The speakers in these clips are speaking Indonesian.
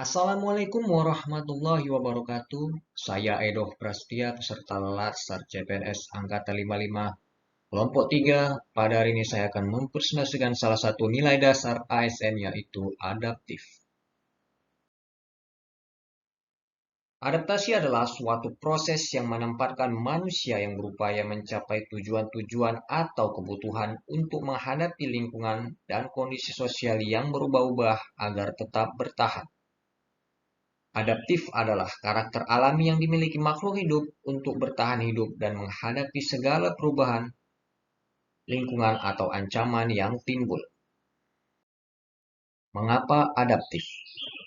Assalamualaikum warahmatullahi wabarakatuh. Saya Edoh Prastia, peserta Latsar CPNS Angkatan 55, kelompok 3. Pada hari ini saya akan mempresentasikan salah satu nilai dasar ASN, yaitu adaptif. Adaptasi adalah suatu proses yang menempatkan manusia yang berupaya mencapai tujuan-tujuan atau kebutuhan untuk menghadapi lingkungan dan kondisi sosial yang berubah-ubah agar tetap bertahan. Adaptif adalah karakter alami yang dimiliki makhluk hidup untuk bertahan hidup dan menghadapi segala perubahan lingkungan atau ancaman yang timbul. Mengapa adaptif?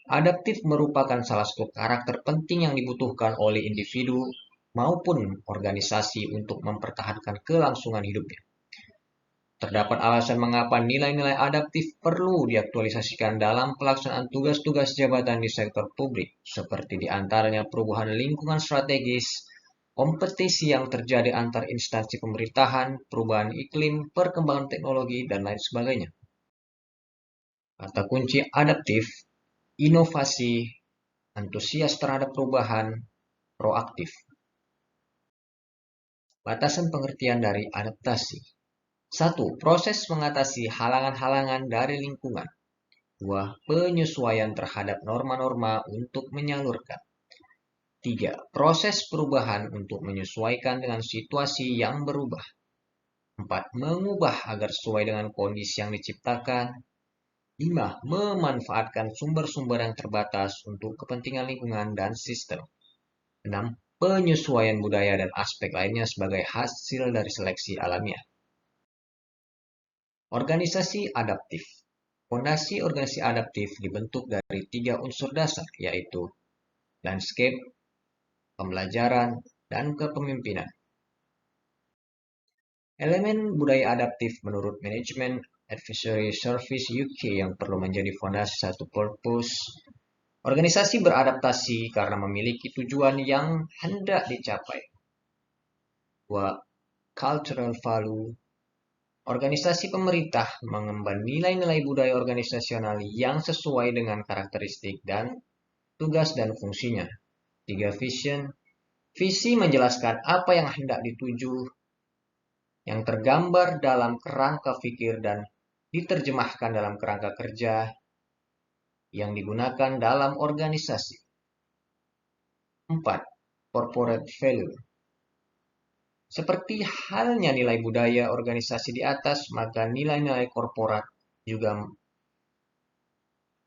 Adaptif merupakan salah satu karakter penting yang dibutuhkan oleh individu maupun organisasi untuk mempertahankan kelangsungan hidupnya. Terdapat alasan mengapa nilai-nilai adaptif perlu diaktualisasikan dalam pelaksanaan tugas-tugas jabatan di sektor publik, seperti diantaranya perubahan lingkungan strategis, kompetisi yang terjadi antar instansi pemerintahan, perubahan iklim, perkembangan teknologi, dan lain sebagainya. Kata kunci adaptif, inovasi, antusias terhadap perubahan, proaktif. Batasan pengertian dari adaptasi. 1. Proses mengatasi halangan-halangan dari lingkungan. 2. Penyesuaian terhadap norma-norma untuk menyalurkan. 3. Proses perubahan untuk menyesuaikan dengan situasi yang berubah. 4. Mengubah agar sesuai dengan kondisi yang diciptakan. 5. Memanfaatkan sumber-sumber yang terbatas untuk kepentingan lingkungan dan sistem. 6. Penyesuaian budaya dan aspek lainnya sebagai hasil dari seleksi alamiah. Organisasi adaptif. Fondasi organisasi adaptif dibentuk dari 3 unsur dasar, yaitu landscape, pembelajaran, dan kepemimpinan. Elemen budaya adaptif menurut manajemen Advisory Service UK yang perlu menjadi fondasi satu purpose. Organisasi beradaptasi karena memiliki tujuan yang hendak dicapai. 2. Cultural value. Organisasi pemerintah mengemban nilai-nilai budaya organisasional yang sesuai dengan karakteristik dan tugas dan fungsinya. 3. Vision. Visi menjelaskan apa yang hendak dituju, yang tergambar dalam kerangka pikir dan diterjemahkan dalam kerangka kerja yang digunakan dalam organisasi. 4. Corporate value. Seperti halnya nilai budaya organisasi di atas, maka nilai-nilai korporat juga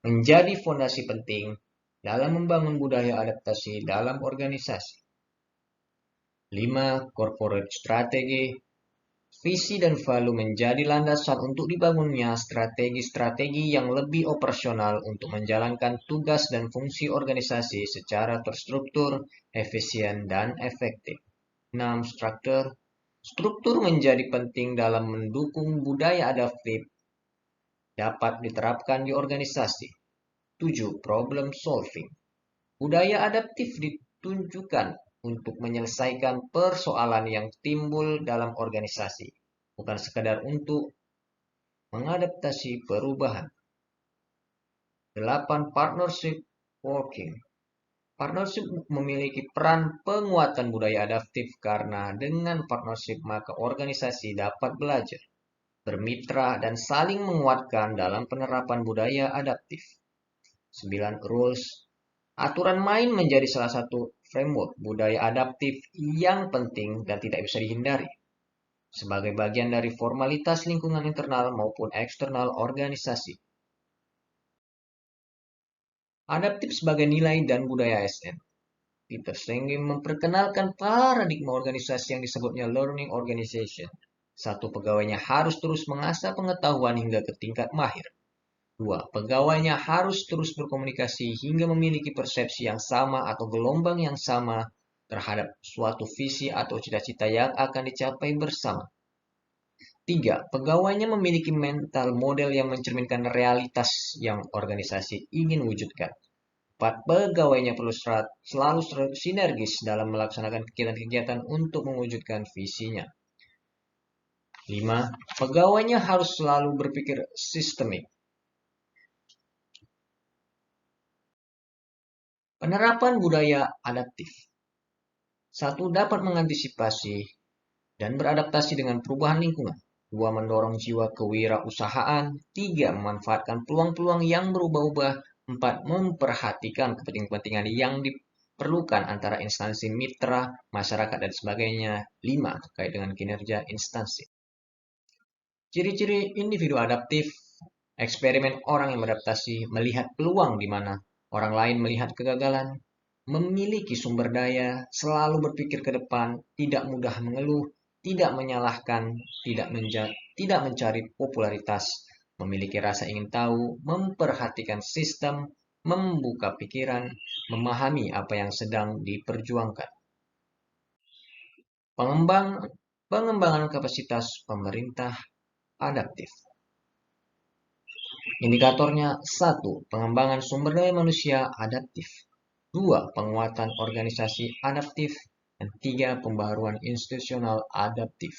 menjadi fondasi penting dalam membangun budaya adaptasi dalam organisasi. 5. Corporate strategy. Visi dan value menjadi landasan untuk dibangunnya strategi-strategi yang lebih operasional untuk menjalankan tugas dan fungsi organisasi secara terstruktur, efisien, dan efektif. 6. Struktur. Struktur menjadi penting dalam mendukung budaya adaptif dapat diterapkan di organisasi. 7. Problem solving. Budaya adaptif ditunjukkan untuk menyelesaikan persoalan yang timbul dalam organisasi, bukan sekadar untuk mengadaptasi perubahan. 8. Partnership working. Partnership memiliki peran penguatan budaya adaptif karena dengan partnership maka organisasi dapat belajar, bermitra, dan saling menguatkan dalam penerapan budaya adaptif. 9. Rules. Aturan main menjadi salah satu framework budaya adaptif yang penting dan tidak bisa dihindari sebagai bagian dari formalitas lingkungan internal maupun eksternal organisasi. Adaptif sebagai nilai dan budaya ASN. Peter Senge memperkenalkan paradigma organisasi yang disebutnya learning organization. 1. Pegawainya harus terus mengasah pengetahuan hingga ke tingkat mahir. 2. Pegawainya harus terus berkomunikasi hingga memiliki persepsi yang sama atau gelombang yang sama terhadap suatu visi atau cita-cita yang akan dicapai bersama. 3. Pegawainya memiliki mental model yang mencerminkan realitas yang organisasi ingin wujudkan. 4. Pegawainya perlu selalu sinergis dalam melaksanakan kegiatan-kegiatan untuk mewujudkan visinya. 5. Pegawainya harus selalu berpikir sistemik Penerapan budaya adaptif. 1. Dapat mengantisipasi dan beradaptasi dengan perubahan lingkungan. 2. Mendorong jiwa kewirausahaan. 3. Memanfaatkan peluang-peluang yang berubah-ubah. 4. Memperhatikan kepentingan-kepentingan yang diperlukan antara instansi mitra, masyarakat, dan sebagainya. 5. Terkait dengan kinerja instansi. Ciri-ciri individu adaptif. Eksperimen orang yang beradaptasi melihat peluang di mana orang lain melihat kegagalan, memiliki sumber daya, selalu berpikir ke depan, tidak mudah mengeluh, tidak menyalahkan, tidak mencari popularitas, memiliki rasa ingin tahu, memperhatikan sistem, membuka pikiran, memahami apa yang sedang diperjuangkan. Pengembangan kapasitas pemerintah adaptif. Indikatornya 1. Pengembangan sumber daya manusia adaptif. 2. Penguatan organisasi adaptif. Dan 3. Pembaharuan institusional adaptif.